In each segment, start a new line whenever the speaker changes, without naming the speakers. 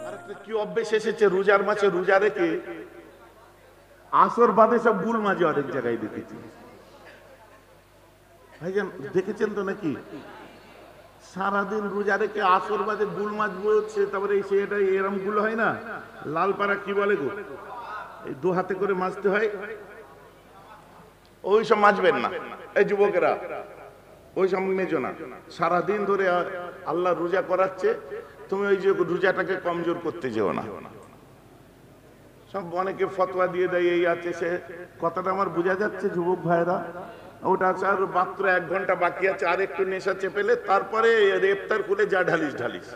আরেকটা কি অভ্যেস এসেছে, রোজার মাসে রোজা রেখে আসর বাদে সব গুল মাঝে অনেক জায়গায় দেখেছি। ভাইজান দেখেছেন তো নাকি? সারাদিন রোজা রেখে আসর বাদে গুল মাছবো হচ্ছে, তারপরে সেটা এরম গুল হয় না, লাল পাড়া কি বলে গো, এই দু হাতে করে মাজতে হয়, ওই সব মাজবেন না। এই যুবকেরা ওই সব মেজো না। সারাদিন ধরে আল্লাহ রোজা করাচ্ছে, তুমি ওই যে রোজাটাকে কমজোর করতে যেও না। সব অনেকে ফতোয়া দিয়ে দেয়, এই আছে সে, কথাটা আমার বোঝা যাচ্ছে যুবক ভাইরা? ওটা আছে আর মাত্র 1 ঘন্টা বাকি আছে, আর একটু নেশা চেপেলে তারপরে ইফতার খুলে যা ঢালিস ঢালিস।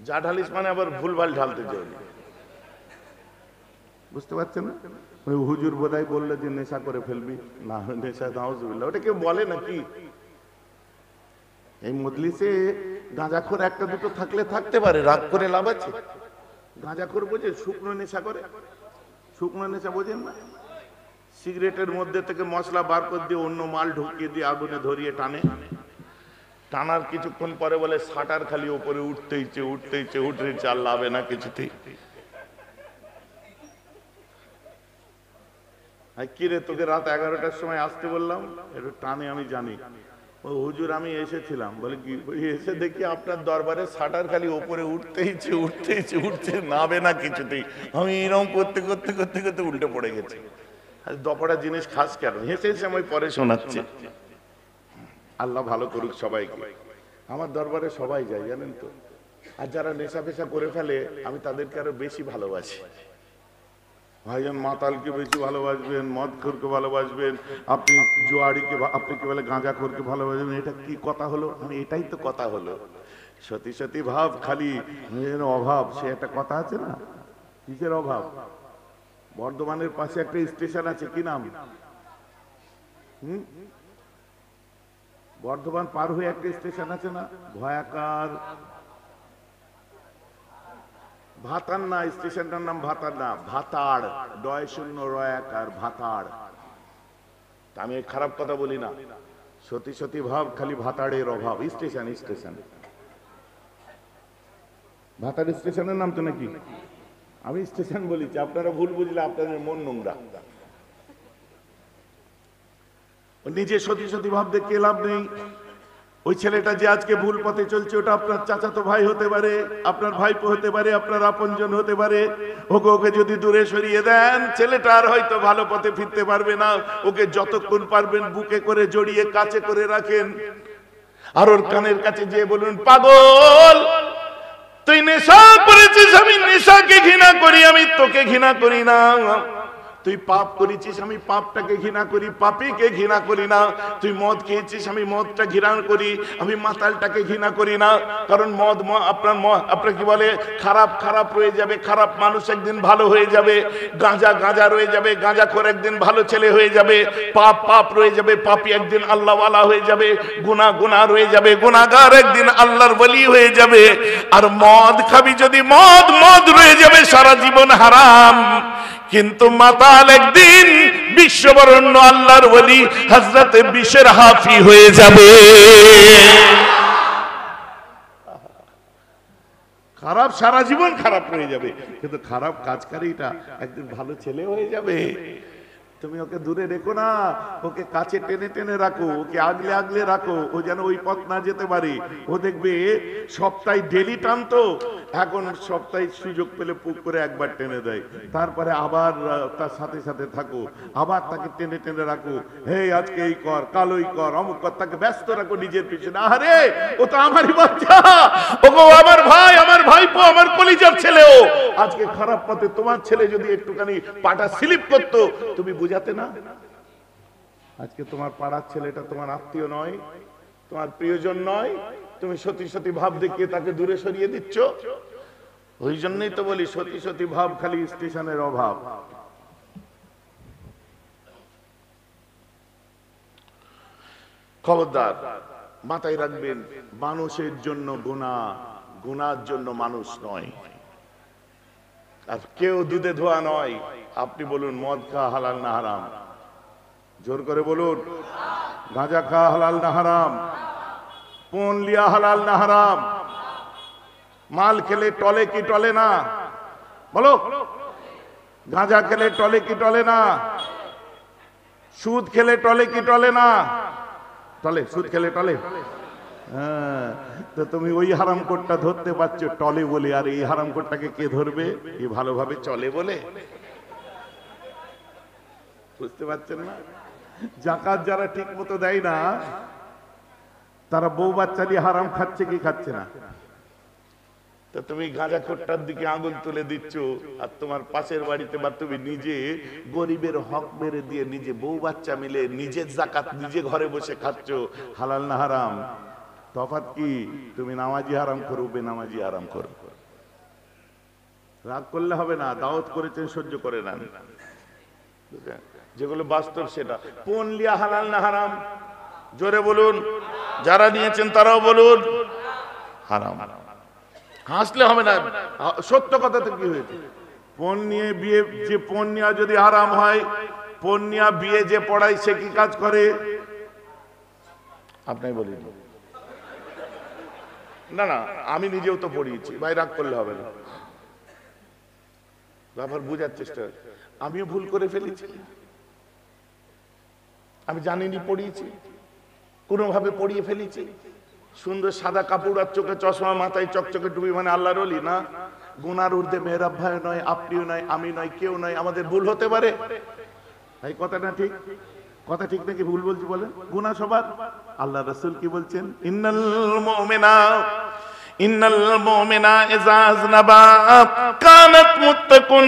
যা ঢালিস মানে আবার ভুলভাল ঢালতে যায়নি, বুঝতে পারছেন না? ওই হুজুর বোধহয় বললো যে নেশা করে ফেলবি না, নেশা নাউজুবিল্লাহ, ওটা কেউ বলে নাকি? এই মজলিসে গাঁজাখোর একটা দুটো থাকলে থাকতে পারে, রাগ করে লাভ আছে? গাঁজাখোর বোঝে শুকনো নেশা করে? শুকনো নেশা বোঝেন না? সিগারেটের মধ্যে থেকে মশলা বার করে দিয়ে অন্য মাল ঢুকিয়ে দিয়ে আগুনে ধরিয়ে টানে, টানার কিছুক্ষণ পরে বলে শাটার খালি উপরে উঠতেইছে উঠতেইছে উঠতেইছে, আর লাভে না কিছুতেই। কিরে তোকে রাত 11টার সময় আসতে বললাম, একটু টানে আমি জানি। ও হুজুর আমি এসেছিলাম, বলে কি এসে দেখি আপনার দরবারে শাটার খালি উপরে উঠতেইছে উঠতেইছে উঠছে, নাবে না কিছুতেই। আমি এরকম করতে করতে করতে করতে উল্টে পড়ে গেছি। দপড়া জিনিস খাস কেন? হেসে হেসে আমি পরে শোনাচ্ছে। আল্লাহ ভালো করুক সবাইকে। আমার দরবারে সবাই যায় জানেন তো, আর যারা নেশা ফেশা করে ফেলে আমি তাদেরকে আরো বেশি ভালোবাসি। ভাইজান মাতালকে বেশি ভালোবাসবেন, মদখোরকে ভালোবাসবেন, আপনি জুয়ারিকে, আপনি কি বলে গাঁজাখোরকে ভালোবাসবেন। এটা কি কথা হলো? আমি এটাই তো কথা হলো। সতী সতী ভাব খালি অভাব, সে একটা কথা আছে না, কিসের অভাব? বর্ধমানের পাশে একটা স্টেশন আছে, কি নাম? বর্ধমান পার হয়ে একটা স্টেশন আছে না, ভয়াকার ভাতার না, স্টেশনটার নাম ভাতার না, ভাতাড়, ডয় শূন্য রয়াকার, ভাতাড়। আমি খারাপ কথা বলি না, সতী সতী ভাব খালি ভাতাড়ের অভাব। স্টেশন স্টেশন ভাতাড় স্টেশনের নাম তো নাকি? আমি স্টেশন বলেছি, আপনারা ভুল বুঝলে আপনাদের মন নোংরা। নিজে সতী সতী ভাব দেখে লাভ নেই। ওই ছেলেটা যে আজকে ভুল পথে চলছে, ওটা আপনার চাচাতো ভাই হতে পারে, আপনার ভাইপো হতে পারে, আপনার আপনজন হতে পারে। ওকে ওকে যদি দূরে সরিয়ে দেন, ছেলেটা আর হয়তো ভালো পথে ফিরতে পারবে না। ওকে যতক্ষণ পারবেন বুকে করে জড়িয়ে কাছে করে রাখেন, আর ওর কানের কাছে যেয়ে বলুন, পাগল তুই নেশা করেছিস, আমি নেশাকে ঘৃণা করি, আমি তোকে ঘৃণা করি না। তুই পাপ করেছিস, আমি পাপটাকে ঘৃণা করি, পাপীকে ঘৃণা করি না। তুই মদ খেয়েছিস, আমি মদটা ঘৃণা করি, আমি মাতালটাকে ঘৃণা করি না। কারণ মদ আপনার কি বলে খারাপ খারাপ রয়ে যাবে, খারাপ মানুষ একদিন ভালো হয়ে যাবে। গাঁজা গাঁজা রয়ে যাবে, গাঁজাখোর একদিন ভালো ছেলে হয়ে যাবে। পাপ পাপ রয়ে যাবে, পাপী একদিন আল্লাহওয়ালা হয়ে যাবে। গুনাহ গুনাহ রয়ে যাবে, গুনাহগার একদিন আল্লাহর ওলি হয়ে যাবে। আর মদ খাবি যদি, মদ মদ রয়ে যাবে সারা জীবন হারাম। কিন্তু মাতাল একদিন বিশ্ববরণ্য আল্লাহর ওলি হযরতে বিশর হাফি হয়ে যাবে। খারাপ সারা জীবন খারাপ রয়ে যাবে, কিন্তু খারাপ কাজকারীটা একদিন ভালো ছেলে হয়ে যাবে। তুমি ওকে দূরে রেখো না, ওকে কাছে টেনে টেনে রাখো, ওকে আগলে আগলে রাখো, ও যেন ওই পথ না যেতে পারে। ও দেখবে সপ্তাহে ডেলি টানতো, এখন সপ্তাহে সুযোগ পেলে পুক করে একবার টেনে দেয়, তারপরে আবার তার সাথে সাথে থাকো, আবার তাকে টেনে টেনে রাখো। হে আজকে এই কর, কাল ওই কর, অমুক কর, তাকে ব্যস্ত রাখো নিজের পিছনে। আরে ও তো আমারই বাচ্চা, ও আমার ভাই, আমার ভাইপো, আমার কলিজার ছেলেও। আজকে খারাপ পথে তোমার ছেলে যদি একটুখানি পাটা স্লিপ করতো, তুমি বুঝাতে না? আজকে তোমার পাড়ার ছেলেটা তোমার আত্মীয় নয়, তোমার প্রিয়জন নয়, তুমি সতী সতী ভাব দেখিয়ে তাকে দূরে সরিয়ে দিচ্ছ। ওই জন্যই তো বলি সতী সতী ভাব খালি স্টেশনের অভাব। খবরদার মাথায় রাখবেন, মানুষের জন্য গুনাহ, গুনার জন্য মানুষ নয়। আর কেউ দুধে ধোয়া নয়। আপনি বলুন মদ খাওয়া হালাল না হারাম? জোর করে বলুন। গাঁজা খাওয়া হালাল না হারাম? পণ লিয়া হালাল না হারাম? মাল খেলে টলে কি টলে না? বলো। গাঁজা খেলে টলে কি টলে না? সুদ খেলে টলে কি টলে না? টলে। সুদ খেলে টলে। হ্যাঁ, তো তুমি ওই হারামখোরটা ধরতে পারছো টলে বলে, আর এই হারামখোরটাকে কে ধরবে? এ ভালোভাবে চলে বলে। বুঝতে পারছেন না? যাকাত যারা ঠিক মতো দেয় না, তারা বউ বাচ্চা দিয়ে হারাম খাচ্ছে কি খাচ্ছে না? তো তুমি গাঁজাখোরটার দিকে আঙুল তুলে দিচ্ছ, আর তোমার পাশের বাড়িতে বা তুমি নিজে গরিবের হক মেরে দিয়ে নিজে বউ বাচ্চা মিলে নিজের যাকাত নিজে ঘরে বসে খাচ্ছ। হালাল না হারাম? তফাৎ কি? তুমি নামাজি হারাম করো, বেনামাজি হারাম করো। রাগ করলে হবে না, দাওয়াত করেছেন সহ্য করে নেন। যেগুলো বাস্তব সেটা। পণ লিয়া হালাল না হারাম? জোরে বলুন, যারা নিয়েছেন তারাও বলুন। হারাম। হাসলে হবে না, সত্য কথাতে কি হয়েছে? পণ নিয়ে বিয়ে, যে পণ নেওয়া যদি হারাম হয়, পণ নেওয়া বিয়ে যে পড়ায় সে কি কাজ করে? আপনাই বলিনি। না না, আমি নিজেও তো পড়িয়েছি ভাই, রাগ করলে হবে না। ব্যাপার বুঝার চেষ্টা, আমিও ভুল করে ফেলেছি, আমি জানিনি পড়িয়েছি, কোনোভাবে পড়িয়ে ফেলেছি। সুন্দর সাদা কাপড় আর চোখে চশমা, মাথায় চকচকে টুপি, মানে আল্লাহর ওলি না? গুনার ঊর্ধ্বে মেহরাব ভাই নয়, আপনিও নয়, আমি নয়, কেউ নয়। আমাদের ভুল হতে পারে ভাই, কথাটা ঠিক? কথা ঠিক নাকি ভুল বলছি বলেন? গুনাহ সবার। আল্লাহ রাসূল কি বলছেন? ইন্নাল মুমিনা ইযা আযনাবা কানাত মুত্তাকুন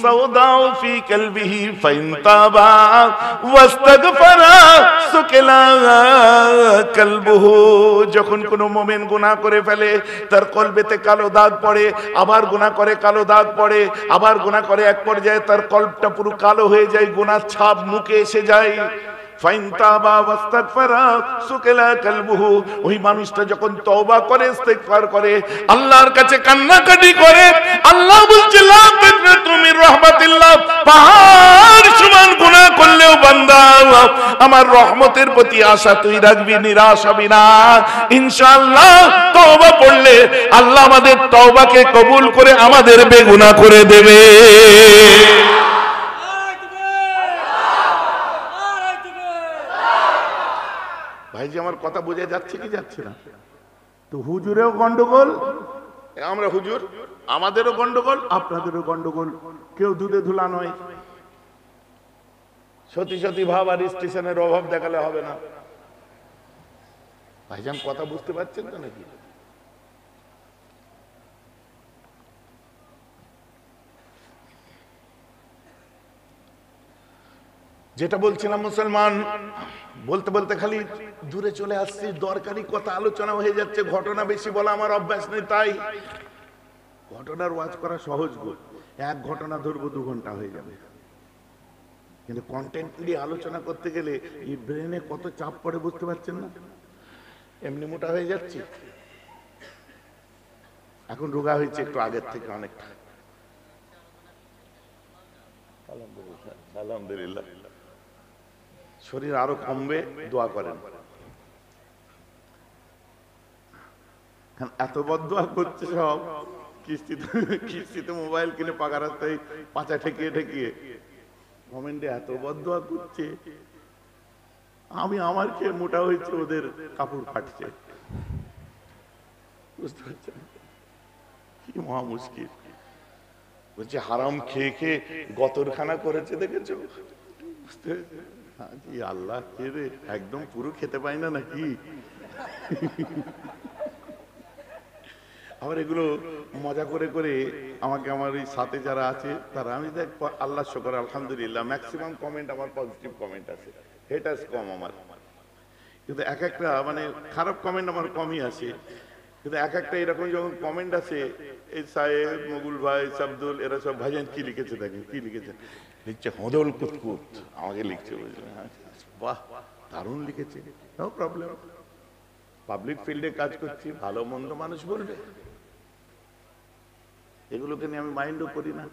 সাওদাউ ফি কলবিহি ফাইন তাবা ওয়াস্তাগফারা সুকিলা কলবুহু। যখন কোন মুমিন গুনাহ করে ফেলে, তার কলবেতে কালো দাগ পড়ে, আবার গুনাহ করে কালো দাগ পড়ে, আবার গুনাহ করে, এক পর্যায়ে তার কলবটা পুরো কালো হয়ে যায়, গুনার ছাপ মুখে এসে যায়। ওই মানুষটা যখন তওবা করে, ইস্তেগফার করে, আল্লাহর কাছে কান্নাকাটি করে, আল্লাহ বলছে লা তাকনাতু মির রাহমাতিল্লাহ, পাহাড় সমান গুনাহ করলেও বান্দা আমার রহমতের প্রতি আশা তুই রাখবি, নিরাশ হবি না। ইনশাআল্লাহ তওবা পড়লে আল্লাহ আমাদের তওবাকে কবুল করে আমাদের বেগুনাহ করে দেবে। ভাই যে আমার কথা বোঝা যাচ্ছে কি যাচ্ছে না? তো হুজুরেও গন্ডগোল, আমরা হুজুর, আমাদেরও গন্ডগোল, আপনাদেরও গন্ডগোল। কেউ দুধে ধুলা নয়। সতী সতী ভাব আর স্টেশনের অভাব দেখালে হবে না। ভাইজান কথা বুঝতে পারছেন তো নাকি? যেটা বলছিলাম, মুসলমান বলতে বলতে খালি দূরে চলে আসছি, দরকারি কথা আলোচনা হয়ে যাচ্ছে। ঘটনা বেশি বলা আমার অভ্যাস নেই, তাই ঘটনার ওয়াজ করা সহজ গো। এক ঘটনা ধরবো 2 ঘন্টা হয়ে যাবে, কিন্তু কন্টেন্ট নিয়ে আলোচনা করতে গেলে এই ব্রেনে কত চাপ পড়ে বুঝতে পারছেন না? এমনি মোটা হয়ে যাচ্ছে, এখন রোগা হয়েছে একটু আগের থেকে অনেকটা। আলহামদুলিল্লাহ, শরীর আরো কমবে, দোয়া করেন। এত বদদোয়া করছে সব, কিস্তিতে মোবাইল কিনে পাকা রাস্তায় পাচা ঠেকিয়ে ঠেকিয়ে কমেন্টে এত বদদোয়া করছে। আমি আমার খেয়ে মোটা হয়েছে, ওদের কাপড় ফাটছে। বুঝতে পারছেন কি মহা মুশকিল? বলছে হারাম খেয়ে খেয়ে গতরখানা করেছে, দেখেছো? বুঝতে আল্লাহ কে রে, একদম পুরো খেতে পাই না নাকি? আবার এগুলো মজা করে করে আমাকে, আমার এই সাথে যারা আছে তারা, আমি দেখ আল্লাহ শুকর আলহামদুলিল্লাহ ম্যাক্সিমাম কমেন্ট আমার পজিটিভ কমেন্ট আছে, হেটার্স কম আমার। কিন্তু এক একটা মানে খারাপ কমেন্ট আমার কমই আসে, কিন্তু এক একটা এরকম যখন কমেন্ট আছে, এই সাহেব, মুগুল ভাই, শাবদুল, এরা সব ভাইজান কি লিখেছে দেখেন, কি লিখেছে, লিখছে হদল কুতকুত, আমাকে লিখছে, বুঝলেন? বাহ, দারুণ লিখেছে, নো প্রবলেম। পাবলিক ফিল্ডে কাজ করছি, ভালো মন্দ মানুষ বলবে, এগুলোকে নিয়ে আমি মাইন্ডও করি না।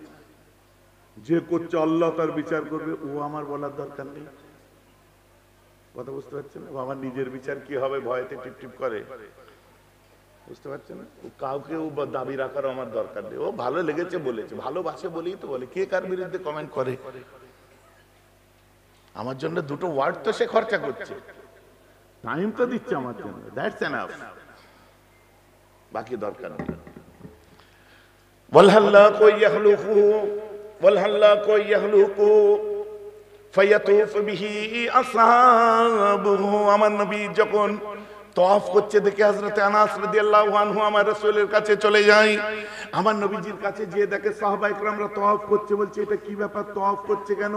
যে করছে আল্লাহ তার বিচার করবে, ও আমার বলার দরকার নেই। কথা বুঝতে পারছেন না? আমার নিজের বিচার কি হবে ভয়েতে টিপ টিপ করে, বুঝতে পারছেন না? কাউকে দাবি রাখার আমার দরকার নেই। ও ভালো লেগেছে বলেছে, ভালোবাসে বলেই তো বলে। কে কার বিরুদ্ধে কমেন্ট করে? আমার জন্য দুটো ওয়ার্ড তো সে খরচা করছে, টাইম তো দিচ্ছে আমার জন্য, দ্যাটস এনাফ, বাকি দরকার নেই। ওয়ালহাল্লা কই ইয়াখলুকু ওয়ালহাল্লা কই ইয়াখলুকু ফায়াতুফ বিহি আসহাবুহু। আমার নবী যখন তওয়াফ করছে দেখে হযরত আনাস রাদিয়াল্লাহু আনহু আমার রাসূলের কাছে চলে যায়। আমার নবীজির কাছে গিয়ে দেখে সাহাবায়ে কেরামরা তওয়াফ করছে, বলছে এটা কি ব্যাপার, তওয়াফ করছে কেন?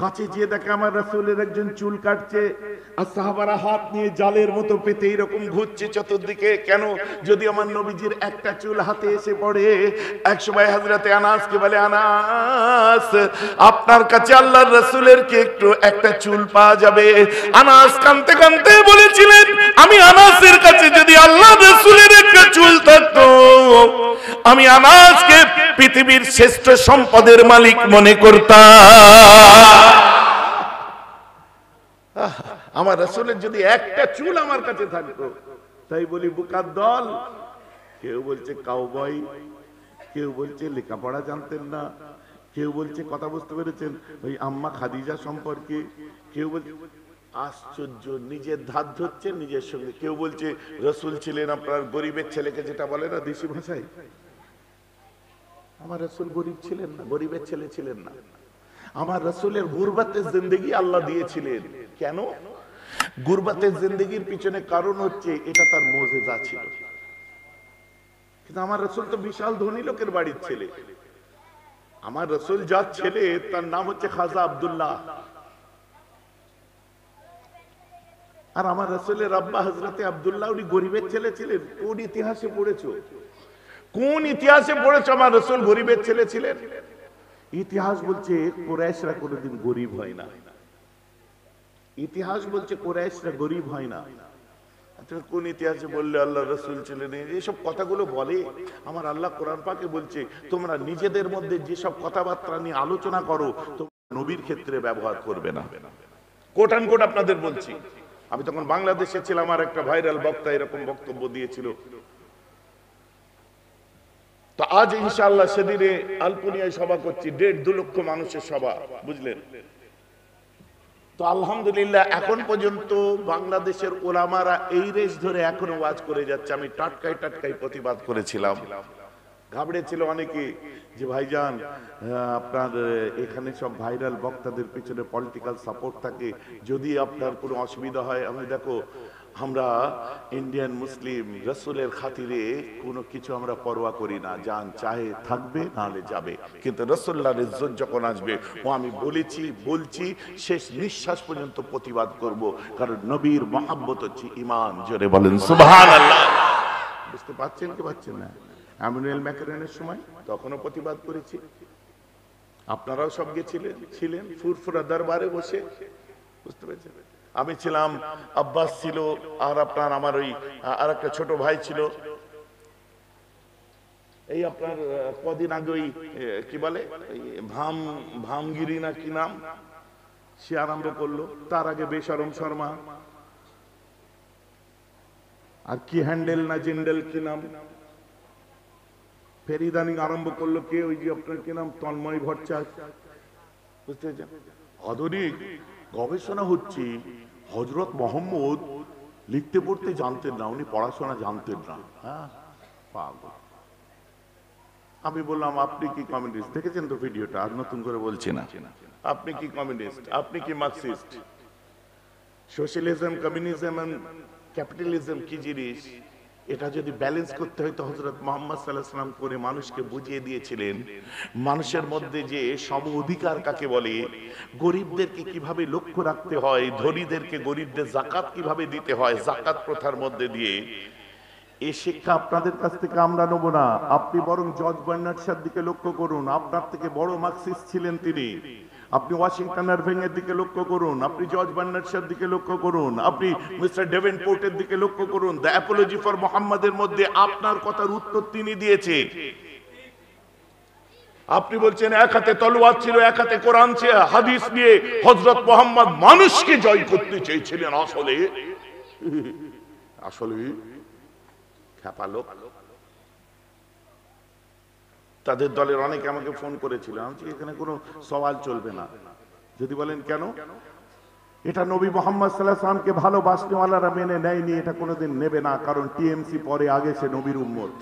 কাছে গিয়ে দেখে আমার রাসূলের একজন চুল কাটছে, আর সাহাবারা হাত নিয়ে জালের মতো পেতে এরকম ঘুরছে চতুর্দিকে। কেন? যদি আমার নবীজির একটা চুল হাতে এসে পড়ে। একসময় হযরতে আনাসকে বলে, আনাস আপনার কাছে আল্লাহর রাসূলের কি একটু একটা চুল পাওয়া যাবে? আনাস কাঁদতে কাঁদতে বলেছিলেন, আমি আনাসের কাছে যদি আল্লাহর রাসূলের একটা চুল থাকতো, আমি আনাসকে পৃথিবীর শ্রেষ্ঠ সম্পদের মালিক মনে করতাম। আমার রাসূলের যদি একটা চুল আমার কাছে থাকতো। তাই বলি বুকার দল, কেউ বলছে কাউবয়, কেউ বলছে লেখাপড়া জানতেন না, কেউ বলছে কথা বুঝতে পেরেছেন ওই আম্মা খাদিজা সম্পর্কে, কেউ বলছে আশ্চর্য নিজের ধার ধরছে নিজের সঙ্গে। কেউ বলছে রাসূল ছিলেন আপনার গরিবের ছেলেকে যেটা বলে না দেশি ভাষায়, আমার রাসূল গরিব ছিলেন না, গরিবের ছেলে ছিলেন না। আমার রাসূলের গুরবাতের জিন্দেগি আল্লাহ দিয়েছিলেন। কেন? গুরবাতের জিন্দেগির পিছনে কারণ হচ্ছে এটা তার মুজিজা ছিল। কিন্তু আমার রাসূল তো বিশাল ধনী লোকের বাড়ির ছেলে। আমার রাসূল যার ছেলে তার নাম হচ্ছে খাজা আব্দুল্লাহ। আর আমার রাসূলের আব্বা হযরতে আব্দুল্লাহ উনি গরিবের ছেলে ছিলেন। কোন ইতিহাসে পড়েছো? কোন ইতিহাসে পড়েছো আমার রাসূল গরিবের ছেলে ছিলেন? ইতিহাস বলছে কুরাইশরা কোনোদিন গরিব হয় না। ইতিহাস বলছে কুরাইশরা গরিব হয় না। কোন ইতিহাসে বললে আল্লাহ রাসূল ছিলেন? এইসব কথাগুলো বলে আমার আল্লাহ কোরআন পাকে বলছে তোমরা নিজেদের মধ্যে যেসব কথাবার্তা নিয়ে আলোচনা করো তোমরা নবীর ক্ষেত্রে ব্যবহার করবে না। কোট আন কোট আপনাদের বলছি। আমি তখন বাংলাদেশে ছিলাম, আর একটা ভাইরাল বক্তা এরকম বক্তব্য দিয়েছিল। তো আজ ইনশাআল্লাহ সেদিনে আলপুনিয়ায় সভা করছি, 1.5-2 লক্ষ মানুষের সভা, বুঝলেন তো? আলহামদুলিল্লাহ এখন পর্যন্ত বাংলাদেশের ওলামারা এই রেস ধরে এখনো ওয়াজ করে যাচ্ছে। আমি টাটকাই টাটকাই প্রতিবাদ করেছিলাম। ঘাবড়েছিল অনেকে যে ভাইজান আপনার এখানে সব ভাইরাল বক্তাদের পিছনে পলিটিক্যাল সাপোর্ট থাকে, যদি আপনার কোনো অসুবিধা হয়। আমি দেখো আমরা ইন্ডিয়ান মুসলিম, রাসূলের খাতিরে কোনো কিছু আমরা পরোয়া করি না, জান চাহে থাকবে নাহলে যাবে, কিন্তু রাসূলুল্লাহর ইজ্জত যখন আসবে ও আমি বলছি শেষ নিঃশ্বাস পর্যন্ত প্রতিবাদ করব, কারণ নবীর মহব্বত হচ্ছে ঈমান। জোরে বলেন সুবহানাল্লাহ। বুঝতে পারছেন কি পাচ্ছেন না? এমানুয়েল ম্যাকারনের সময় তখনও প্রতিবাদ করেছি, আপনারাও সব ছিলেন ফুরফুরা দরবারে বসে, বুঝতে পেরেছেন? আমি ছিলাম, আব্বাস ছিল, আর আপনার আমার ওই আর একটা ছোট ভাই ছিল। এই আপনার কদিন আগে ওই কি বলে ভামগিরি না কি নাম, সে আরম্ভ করলো। তার আগে বেশরম শর্মা, আর কি হ্যান্ডেল না জিন্ডেল কি নাম, ফেরিদানি আরম্ভ করলো কে, ওই যে আপনার কি নাম, তন্ময় ভট্টাচার্য, বুঝতে পেরেছেন? আধুনিক গবেষণা হচ্ছে হযরত মুহাম্মদ লিখতে পড়তে জানতেন না, উনি পড়াশোনা জানতেন না। হ্যাঁ পাগল। আমি বললাম আপনি কি কমিউনিস্ট? দেখেছেন তো ভিডিওটা, আর নতুন করে বলছি না। আপনি কি কমিউনিস্ট? আপনি কি Marxist? Socialism, communism and capitalism কি জিনিস, এটা যদি ব্যালেন্স করতে হয় তো হযরত মুহাম্মদ সাল্লাল্লাহু আলাইহি ওয়াসাল্লাম করে মানুষকে বুঝিয়ে দিয়েছিলেন মানুষের মধ্যে যে সম অধিকার কাকে বলে, গরিবদেরকে কিভাবে লক্ষ্য রাখতে হয়, ধনীদেরকে গরিবদের যাকাত কিভাবে দিতে হয়, যাকাত প্রথার মধ্যে দিয়ে। এই শিক্ষা আপনাদের কাছ থেকে আমরা নেব না। আপনি বরং জর্জ বার্নার্ড শার দিকে লক্ষ্য করুন, আপনার থেকে বড় মার্কসিস্ট ছিলেন তিনি। আপনি ওয়াশিংটন আরভিংয়ের দিকে লক্ষ্য করুন, আপনি জর্জ বার্নার্ড শার দিকে লক্ষ্য করুন, আপনি মিস্টার ডেভেনপোর্টের দিকে লক্ষ্য করুন। দ্য অ্যাপোলজি ফর মুহাম্মাদের মধ্যে আপনার কথার উত্তর তিনি দিয়েছে। আপনি বলছেন এক হাতে তলোয়ার ছিল, এক হাতে কোরআন ছিল, হাদিস নিয়ে হযরত মুহাম্মদ মানুষকে জয় করতে চেয়েছিলেন। আসলে আসলে খ্যাপা লোক। তাদের দলের অনেকে আমাকে ফোন করেছিল, আমি এখানে কোনো সওয়াল চলবে না। যদি বলেন কেন, এটা নবী মুহাম্মদ সাল্লাল্লাহু আলাইহি ওয়াসাল্লামকে ভালোবাসনেওয়ালারা মেনে নেয়নি, এটা কোনোদিন নেবে না। কারণ টিএমসি পরে আগে সে নবীর উম্মত,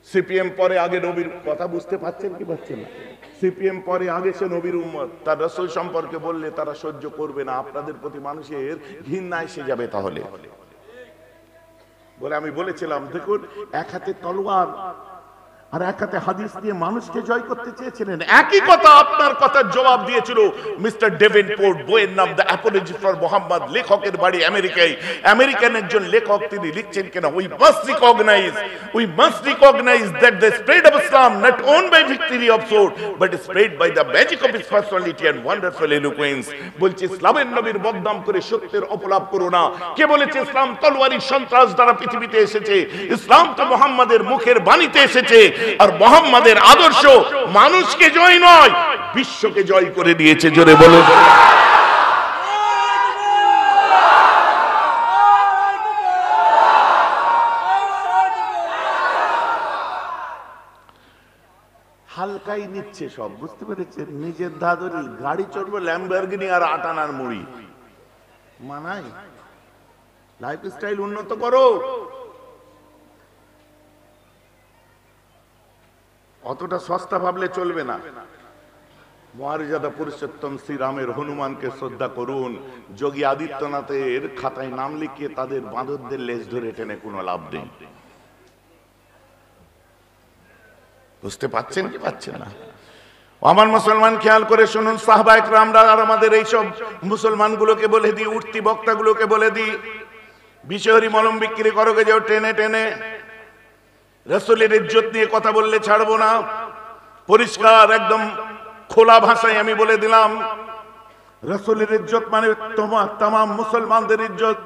সিপিএম পরে আগে নবীর, কথা বুঝতে পারছেন কি পারছেন না? সিপিএম পরে আগে সে নবীর উম্মত। তার রাসূল সম্পর্কে বললে তারা সহ্য করবে না, আপনাদের প্রতি মানুষের ঘৃণা এসে যাবে। তাহলে বলে আমি বলেছিলাম, দেখুন এক হাতে তলোয়ার আর এক হাতে হাদিস দিয়ে মানুষকে জয় করতে চেয়েছিলেন। একই কথা আপনার কথার জবাব দিয়েছিল মিস্টার ডেভেনপোর্ট, বইয়ের নাম দ্য অ্যাপোলজি ফর মুহাম্মদ, লেখকের বাড়ি আমেরিকায়। আমেরিকান একজন লেখক, তিনি লিখছেন কেন, we must recognise that the spread of Islam not won by victory of sword but spread by the magic of his personality and wonderful eloquence. বলছে ইসলামের নবীর বদনাম করে সত্যের অপলাপ করো না। কে বলেছে ইসলাম তলোয়ারি সন্ত্রাস দ্বারা পৃথিবীতে এসেছে? ইসলাম তো মুহাম্মাদের মুখের বাণীতে এসেছে। আর মুহাম্মাদের আদর্শ মানুষকে জয় নয়, বিশ্বকে জয় করে দিয়েছে। জোরে বলো। হালকাই নিচ্ছে সব, বুঝতে পেরেছেন? নিজের দাদুরি গাড়ি চড়বো ল্যাম্বরগিনি আর 8 আনার মুড়ি মানায়? লাইফ স্টাইল উন্নত করো। অতটা সস্তা ভাবলে চলবে না। মহারিজাদা পুরুষোত্তম শ্রীরামের হনুমানকে শ্রদ্ধা করুন। যোগী আদিত্যনাথের খাতায় নাম লিখিয়ে তাদের বাঁদরদের লেজ ধরে টেনে কোনো লাভ নেই। বুঝতে পাচ্ছেন কি পাচ্ছেন না? আমার মুসলমান খেয়াল করে শুনুন, সাহাবা একরামরা আর আমাদের এইসব মুসলমানগুলোকে বলে দিই, উঠতি বক্তাগুলোকে বলে দিই, বিষহরি মলম বিক্রি করো গে যাও টেনে টেনে। রাসূলের ইজ্জত নিয়ে কথা বললে ছাড়বো না। পরিষ্কার একদম খোলা ভাষায় আমি বলে দিলাম, রাসূলের ইজ্জত মানে तमाम মুসলমানদের ইজ্জত।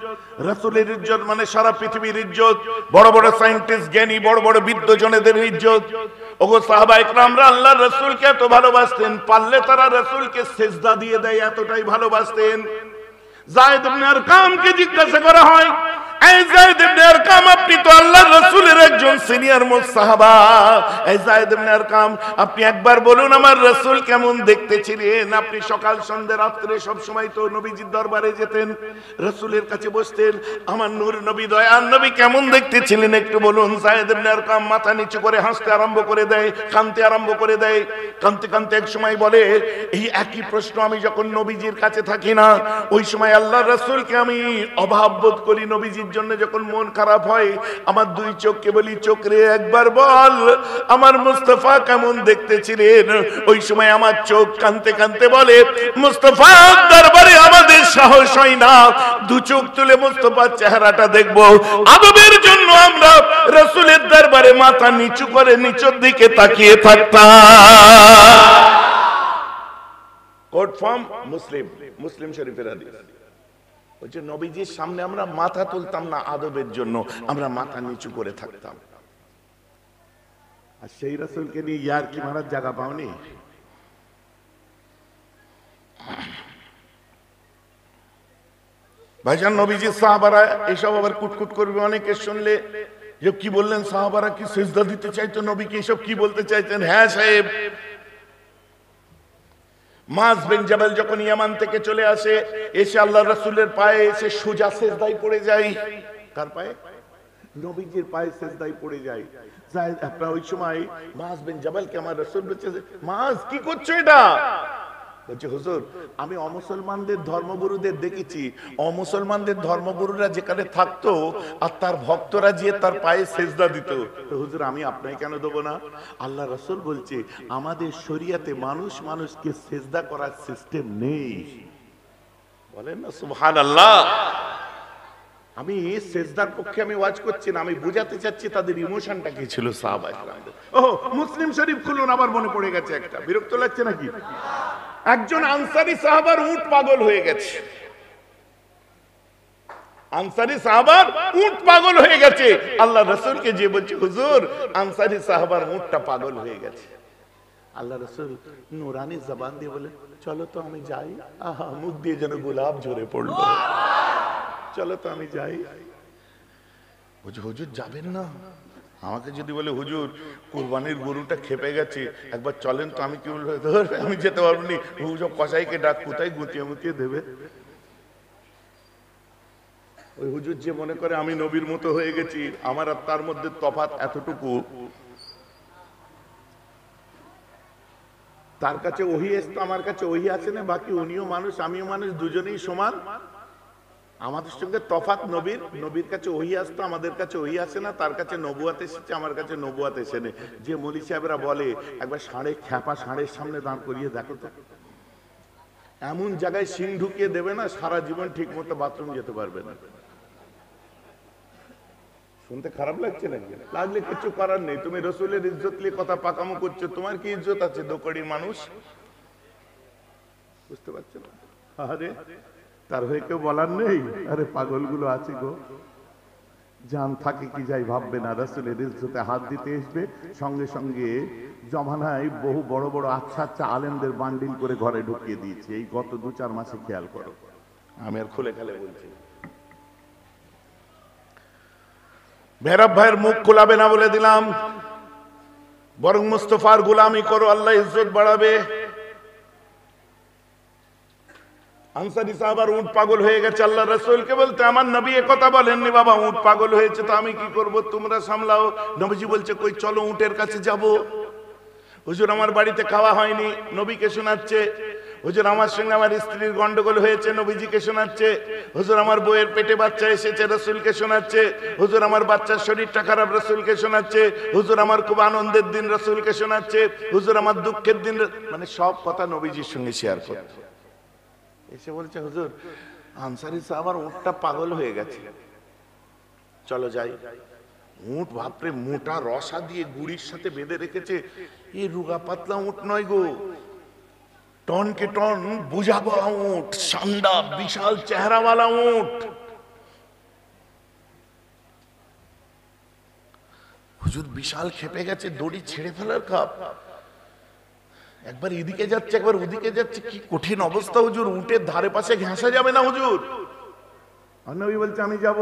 রাসূলের ইজ্জত মানে সারা পৃথিবীর ইজ্জত। বড় বড় সায়েন্টিস্ট, জ্ঞানী, বড় বড় বিদ্বজনেদের ইজ্জত। ওগো সাহাবা একরামরা আল্লাহর রাসূলকে এত ভালোবাসতেন, পারলে তারা রাসূলকে সিজদা দিয়ে দেয়, এতটাই ভালোবাসতেন। যায়েদ ইবনে আরকামকে জিজ্ঞাসা করা হয়, এই যায়েদ ইবনে আরকাম, আপনি তো আল্লাহর রাসূলের একজন সিনিয়র সাহাবা, এই যায়েদ ইবনে আরকাম, আপনি একবার বলুন আমার রাসূল কেমন দেখতে ছিলেন? আপনি সকাল সন্ধ্যা রাত্রে সব সময় তো নবীজির দরবারে যেতেন, রাসূলের কাছে বসতেন, আমার নূর নবী, দয়ার নবী কেমন দেখতে ছিলেন একটু বলুন। যায়েদ ইবনে আরকাম মাথা নিচু করে হাসতে আরম্ভ করে দেয়, কাঁদতে আরম্ভ করে দেয়। কাঁদতে কাঁদতে এক সময় বলে, এই একই প্রশ্ন আমি যখন নবীজির কাছে থাকি না, ওই সময় আল্লাহর রাসূলকে আমি অভাব বোধ করি। নবীজির জন্য যখন মন খারাপ হয়, আমার দুই চোখকে বলি, চোখ রে একবার বল আমার মুস্তাফা কেমন দেখতে ছিলেন। ওই সময় আমার চোখ কাঁদতে কাঁদতে বলে, মুস্তাফার দরবারে আমাদের সাহস হয় না, দু চোখ তুলে মুস্তাফার চেহারাটা দেখবো। আদবের জন্য আমরা রাসূলের দরবারে মাথা নিচু করে নিচের দিকে তাকিয়ে থাকতাম। কোট ফ্রম মুসলিম শরীফের হাদিস। বলছে নবীজির সামনে আমরা মাথা তুলতাম না, আদবের জন্য আমরা মাথা নিচু করে থাকতাম। আর সেই রাসূলকে নিয়ে ইয়ার কি মারার জায়গা পাওনি? ভাইজান, নবীজির সাহাবারা এসব আবার কুটকুট করবে অনেকে শুনলে, যে কি বললেন, সাহাবারা কি সিজদা দিতে চাইতো নবীকে, এসব কি বলতে চাইতেন? হ্যাঁ সাহেব, মাস বিন জাবাল যখন ইয়ামান থেকে চলে আসে, এসে আল্লাহর রাসূলের পায়ে এসে সোজা সিজদায় পড়ে যায়। কার পায়ে? নবীজির পায়ে সিজদায় পড়ে যায়। আপনার ওই সময় মাস বিন জাবালকে আমার রাসূল বলছে, মাস কি করছো এটা? বলছে হুজুর, আমি অমুসলমানদের ধর্মগুরুদের দেখেছি, অমুসলমানদের ধর্মগুরুরা যেখানে থাকতো আর তার ভক্তরা যে তার পায়ে সিজদা দিত, তো হুজুর আমি আপনাকে কেন দেবো না? আল্লাহ রাসূল বলছে, আমাদের শরীয়তে মানুষ মানুষকে সিজদা করার সিস্টেম নেই। বলেন না সুবহানাল্লাহ। আমি সিজদার পক্ষে আমি ওয়াজ করছি না, আমি বুঝাতে চাচ্ছি তাদের ইমোশনটা কি ছিল সাহাবা ইকরামদের। ওহ, মুসলিম শরীফ খুলুন, আবার মনে পড়ে গেছে একটা, বিরক্ত লাগছে নাকি? একজন আনসারী সাহাবার উট পাগল হয়ে গেছে। আনসারী সাহাবার উট পাগল হয়ে গেছে। আল্লাহ রাসূলকে যে বলছে, হুজুর আনসারী সাহাবার উটটা পাগল হয়ে গেছে। আল্লাহ রসুল নুরানি জবান দিয়ে বলে, চলো তো আমি যাই। আহা, মুখ দিয়ে যেন গোলাপ ঝরে পড়লো। চলো তো আমি যাই। হুজুর যাবেন না? আমাকে যদি বলে হুজুর কুরবানির গরুটা খেপে গেছে, একবার চলেন তো, আমি কি বলবো, আমি যেতে পারবো না, সব কসাইকে ডাক, কোথায় গুটিয়ে মুতিয়ে দেবে। ওই হুজুর যে মনে করে আমি নবীর মতো হয়ে গেছি, আমার আর তার মধ্যে তফাৎ এতটুকু, তার কাছে ওহী আসতো, আমার কাছে ওহী আছে না, বাকি উনিও মানুষ আমিও মানুষ, দুজনেই সমান। আমাদের সঙ্গে তফাৎ নবীর, নবীর কাছে ওহী আসতো, আমাদের কাছে ওহী আসে না, তার কাছে নবুয়াত এসেছে, আমার কাছে নবুয়াত এসে নেই। যে মৌলী সাহেবরা বলে একবার ষাঁড়ে খ্যাপা ষাঁড়ের সামনে দাঁড় করিয়ে দেখো তো, এমন জায়গায় শিং ঢুকিয়ে দেবে না, সারা জীবন ঠিক মতো বাথরুম যেতে পারবে না। শুনতে খারাপ লাগছে নাকি? লাগলে কিছু করার নেই, তুমি রসুলের ইজ্জত নিয়ে কথা পাকামো করছো, তোমার কি ইজ্জত আছে দোকড়ি মানুষ? বুঝতে পারছো না? আরে তার হয়ে কেউ বলার নেই। আরে পাগলগুলো আছে গো, জান থাকে কি যাই ভাববে না, রসুলের ইজ্জতে হাত দিতে আসবে, সঙ্গে সঙ্গে জমানায় বহু বড় বড় আচ্ছা আচ্ছা আলেমদের বান্ডিল করে ঘরে ঢুকিয়ে দিয়েছে, এই গত 2-4 মাসে খেয়াল করো। আমি আর খুলে খেলে বলছি, মেহরাব ভাইয়ের মুখ খোলাবে না বলে দিলাম, বরং মুস্তফার গোলামি করো, আল্লাহ ইজ্জত বাড়াবে। আনসারী সাহাবার উট পাগল হয়ে গেছে, আল্লাহ রাসূলকে বলতে, আমার নবী এ কথা বলেননি বাবা, উট পাগল হয়েছে তো আমি কি করব, তোমরা সামলাও। নবীজি বলছে, কই চলো উটের কাছে যাব। হুজুর আমার বাড়িতে খাওয়া হয়নি, নবীকে শোনাচ্ছে। হুজুর আমার সঙ্গে আমার স্ত্রীর গন্ডগোল হয়েছে, নবীজিকে শোনাচ্ছে। হুজুর আমার বউয়ের পেটে বাচ্চা এসেছে, রাসূলকে শোনাচ্ছে। হুজুর আমার বাচ্চার শরীরটা খারাপ, রাসূলকে শোনাচ্ছে। হুজুর আমার খুব আনন্দের দিন, রাসূলকে শোনাচ্ছে। হুজুর আমার দুঃখের দিন, মানে সব কথা নবীজির সঙ্গে শেয়ার করছে। এসে বলছে, হুজুর আনসারী সাহাবার উটটা পাগল হয়ে গেছে, চলো যাই। উট বাপরে মোটা রসা দিয়ে গুড়ির সাথে বেঁধে রেখেছে, এই রুগা পাতলা উট নয় গো, টনকে টন বুঝাবো উট, সান্ডা বিশাল চেহারাওয়ালা উট। হুজুর বিশাল খেপে গেছে, দড়ি ছেড়ে ফেলার খাপ, একবার এদিকে যাচ্ছে একবার ওদিকে যাচ্ছে, কি কঠিন অবস্থা হুজুর, উটের ধারে পাশে ঘেঁষা যাবে না হুজুর। নবী বলছে, আমি যাব।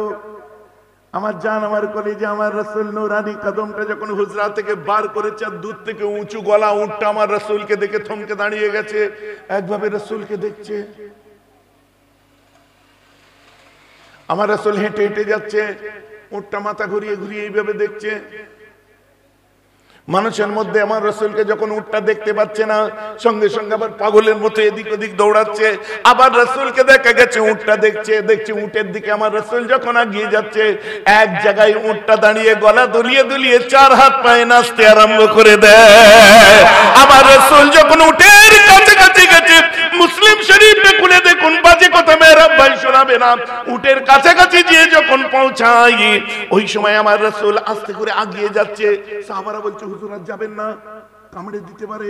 আমার জান, আমার কলিজা, আমার রাসূল নূরানী কদমটা যখন হুজরা থেকে বার করেছে, দূর থেকে উঁচু গলা উটটা আমার রাসূলকে দেখে থমকে দাঁড়িয়ে গেছে, একভাবে রাসূলকে দেখছে। আমার রাসূল হেঁটে হেঁটে যাচ্ছে, উটটা মাথা ঘুরিয়ে ঘুরিয়ে এইভাবে দেখছে। মানুষের মধ্যে আমার রাসূলকে যখন উটটা দেখতে পাচ্ছে না, সঙ্গে সঙ্গে আবার পাগলের মতো এদিক ওদিক দৌড়াচ্ছে। আবার রাসূলকে দেখা গেছে উটটা দেখছে, দেখছে উটের দিকে আমার রাসূল যখন এগিয়ে যাচ্ছে, এক জায়গায় উটটা দাঁড়িয়ে গলা দুলিয়ে দুলিয়ে 4 হাত পায়ে নাচতে আরম্ভ করে দেয়। আমার রাসূল যখন উটের কাছাকাছি গেছে, মুসলিম শরীফে খুলে দেখুন, বাজে কথা মেহরাব ভাই শোনাবে না, উটের কাছাকাছি গিয়ে যখন পৌঁছায়, ওই সময় আমার রাসূল আস্তে করে এগিয়ে যাচ্ছে। সাহাবারা বলছে, হুজুর আর যাবেন না, কামড়ে দিতে পারে,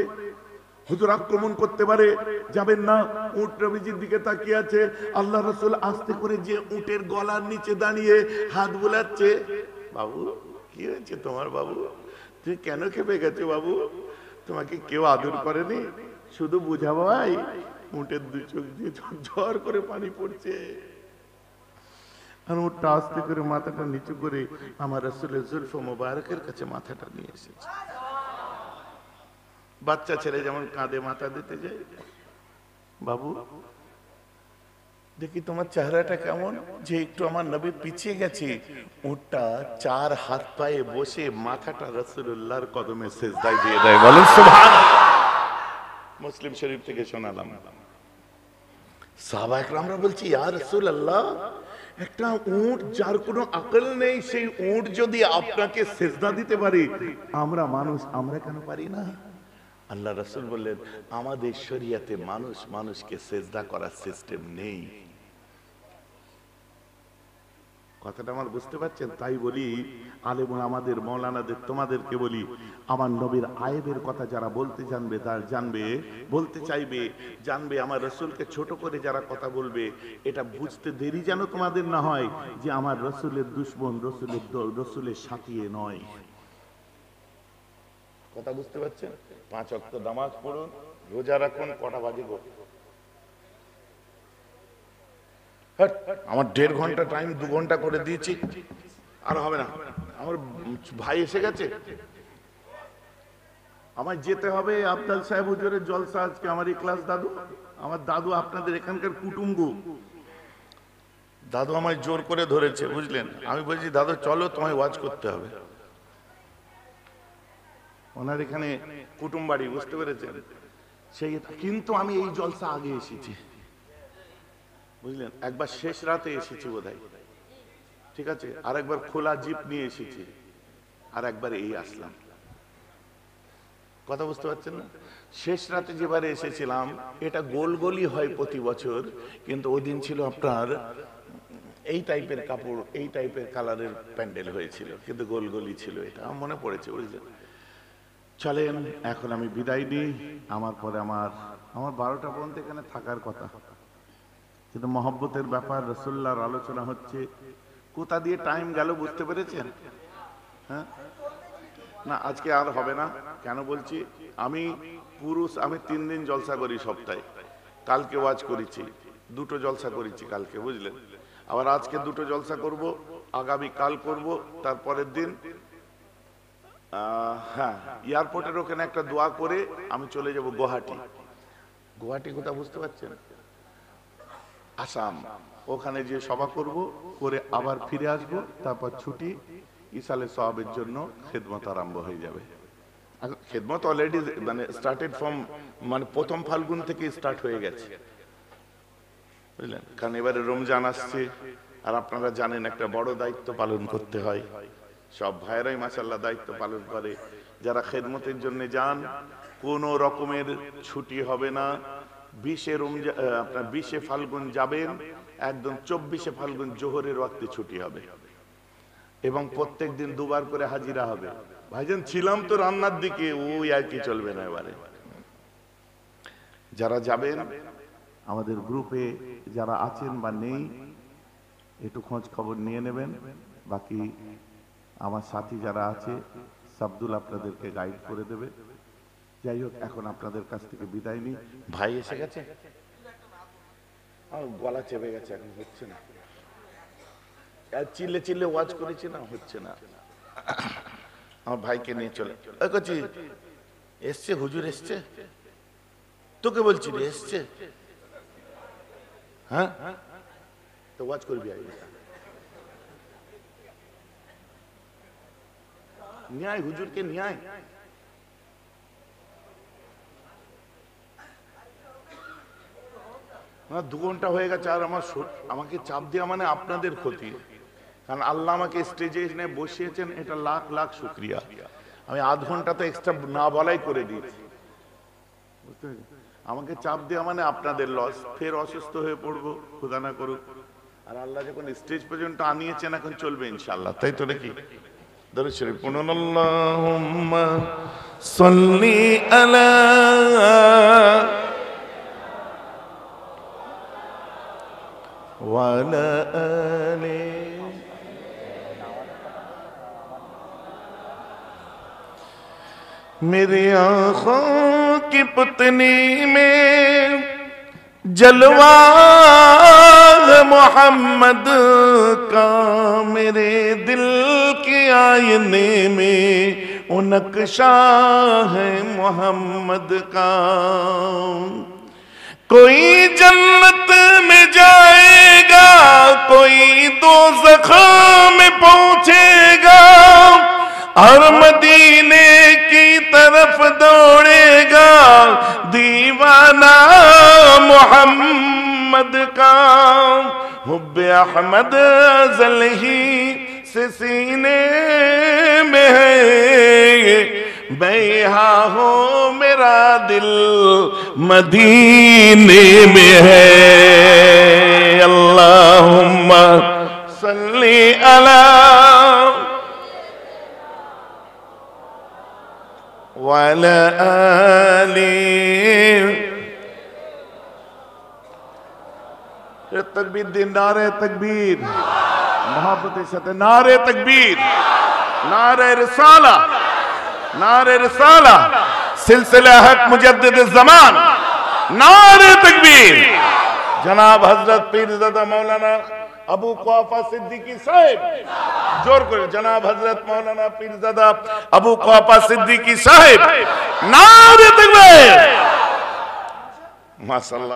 হুজুর আক্রমণ করতে পারে, যাবেন না। উট নবীজির দিকে তাকিয়ে আছে। আল্লাহ রাসূল আস্তে করে যে উটের গলার নিচে দাঁড়িয়ে হাত বুলাচ্ছে। বাবু কি হয়েছে তোমার বাবু, তুই কেন খেপে গেছো বাবু, তোমাকে কেউ আদর করেনি, শুধু বুঝাবো ভাই। উটের 2 চোখ দিয়ে ঝরঝর করে পানি পড়ছে, আর উটটা আস্তে করে মাথাটা নিচু করে আমার রাসূলের জুলফ মোবারকের কাছে মাথাটা নিয়ে এসেছে। বাচ্চা ছেলে যেমন কাঁধে মাথা দিতে যায়, বাবু দেখি তোমার চেহারাটা কেমন, যে একটু আমার নবী পিছিয়ে গেছে। উটটা 4 হাত পায়ে বসে মাথাটা রাসূলুল্লাহর কদমে সিজদায় দিয়ে দেয়। বলেন সুবহানাল্লাহ। মুসলিম শরীফ থেকে শোনালাম। সাহাবা একরামরা বলছি, ইয়া রাসূলুল্লাহ, একটা উট যার কোনো আকল নেই, সেই উট যদি আপনাকে সিজদা দিতে পারে, আমরা মানুষ, আমরা কেন পারি না? আল্লাহ রাসূল বললেন, আমাদের শরীয়তে মানুষ মানুষকে সিজদা করার সিস্টেম নেই। কথাটা আমার বুঝতে পারছেন? তাই বলি আলেম আমাদের মাওলানাদের তোমাদেরকে বলি, আমার নবীর আয়েবের কথা যারা বলতে জানবে, তার জানবে, বলতে চাইবে, জানবে, আমার রাসূলকে ছোট করে যারা কথা বলবে, এটা বুঝতে দেরি যেন তোমাদের না হয় যে আমার রাসূলের দুশমন, রাসূলের সাথী নয়। কথা বুঝতে পারছেন? 5 ওয়াক্ত নামাজ পড়ুন, রোজা রাখুন, কটা বাজে গো? আমার 1.5 ঘন্টা টাইম 2 ঘন্টা করে দিয়েছি, আর হবে না। আমার ভাই এসে গেছে, আমায় যেতে হবে। আফজাল সাহেব হুজুরের জলসা আজকে, আমার ইখলাস দাদু, আমার দাদু আপনাদের এখানকার কুটুম্ব দাদু আমায় জোর করে ধরেছে, বুঝলেন? আমি বলছি দাদু চলো, তোমায় ওয়াজ করতে হবে। ওনার এখানে কুটুম বাড়ি, বুঝতে পেরেছেন? সেই কিন্তু আমি এই জলসা আগে এসেছি, বুঝলেন? একবার শেষ রাতে এসেছি বোধহয়, ঠিক আছে? আর একবার খোলা জিপ নিয়ে এসেছি, আর একবার এই আসলাম। কথা বুঝতে পারছেন না? শেষ রাতে যেবারে এসেছিলাম, এটা গোল গোলই হয় প্রতি বছর, কিন্তু ওই দিন ছিল আপনার এই টাইপের কাপড়, এই টাইপের কালারের প্যান্ডেল হয়েছিল, কিন্তু গোল গোলই ছিল। এটা আমার মনে পড়েছে, বুঝলেন? চলেন এখন আমি বিদায় নিই। আমার পরে আমার 12টা পর্যন্ত এখানে থাকার কথা, কিন্তু মহব্বতের ব্যাপার, রাসূলুল্লাহর আলোচনা হচ্ছে। কোথা দিয়ে টাইম গেল বুঝতে পেরেছেন? হ্যাঁ না, আজকে আর হবে না। কেন বলছি? আমি পুরুষ, আমি 3 দিন জলসা করি সপ্তাহে। কালকে ওয়াজ করেছি, 2টো জলসা করেছি কালকে, বুঝলেন? আবার আজকে 2টো জলসা করব, আগামী কাল করব, তারপরের দিন হ্যাঁ এয়ারপোর্টের ওখানে একটা দোয়া করে আমি চলে যাব গুয়াহাটি। গুয়াহাটি কোথা বুঝতে পারছেন? আসাম। ওখানে যে সভা করব, করে আবার ফিরে আসব, তারপর ছুটি, ইসালে সওয়াবের জন্য খেদমত আরম্ভ হয়ে যাবে। খেদমত অলরেডি মানে স্টার্টেড ফ্রম, মানে 1ম ফাল্গুন থেকে স্টার্ট হয়ে গেছে, বুঝলেন? কারণ এবারে রমজান আসছে, আর আপনারা জানেন একটা বড় দায়িত্ব পালন করতে হয়। সব ভাইরাই মাশাআল্লাহ দায়িত্ব পালন করে। যারা খেদমতের জন্য যান, কোনো রকমের ছুটি হবে না। 20 রমজান, আপনার 20 ফাল্গুন যাবেন, একদম 24 ফাল্গুন জোহরের ওয়াক্তে ছুটি হবে, এবং প্রত্যেক দিন 2 বার করে হাজিরা হবে। ভাইজান ছিলাম তো রান্নার দিকে, ওই আর কি চলবে না। এবারে যারা যাবেন, আমাদের গ্রুপে যারা আছেন বা নেই, একটু খোঁজ খবর নিয়ে নেবেন। বাকি আমার সাথী যারা আছে, সাবদুল আপনাদেরকে গাইড করে দেবে। যাই হোক, এখন আপনাদের কাছ থেকে বিদায় নিই। ভাই এসে গেছে, গলা চেপে গেছে, এখন হচ্ছে না। চিল্লে চিল্লে ওয়াজ করেছি না, হচ্ছে না। আমার ভাইকে নিয়ে চলে এসছে, হুজুর এসছে, তোকে বলছি রে, এসছে। হ্যাঁ তো ওয়াজ করবি, ন্যায় হুজুরকে ন্যায়। আমার 2 ঘন্টা হয়ে গেছে, আর আমাকে চাপ দেওয়া মানে আপনাদের ক্ষতি। কারণ আল্লাহ আমাকে স্টেজে এনে বসিয়েছেন, এটা লাখ লাখ শুকরিয়া। আমি আধ ঘন্টা তো এক্সট্রা না বলাই করে দিয়েছি, বুঝতে পেরেছি? আমাকে চাপ দেওয়া মানে আপনাদের লস, ফের অসুস্থ হয়ে পড়বো, খোদা না করুক। আর আল্লাহ যখন স্টেজ পর্যন্ত আনিয়েছেন, এখন চলবে ইনশাআল্লাহ, তাই তো নাকি? দরুদ শরীফ পড়ুন। আল্লাহুম্মা সাল্লি আলা ওয়া আলা আলি मेरी आँखों की पुतनी में जलवा है मोहम्मद का, मेरे दिल के आईने में वो नक्शा है मोहम्मद का। कोई जन्नत में जाएगा, कोई दोज़ख में पहुंचेगा, और मदीने की तरफ दौड़ेगा दीवाना मोहम्मद का। हुब्बे अहमद अज़ल ही से सीने में है, मैं यहाँ हूँ, मेरा दिल मदीने में है। अल्लाहुम्मा सल्ली अला वाला आली। तकबीर दिन, नारे तकबीर, मोहब्बत साथे नारे तकबीर, नारे रिसाला, नारे रिसाला सिलसिला हक मुजद्दिद ज़मान नारे तकबीर जनाब हजरत पीरज़ादा मौलाना अबू कुआफा सिद्दीकी साहिब जोर कर जनाब हजरत मौलाना पीरज़ादा अबू कुआफा सिद्दीकी साहिब नारे तकबीर माशाअल्लाह।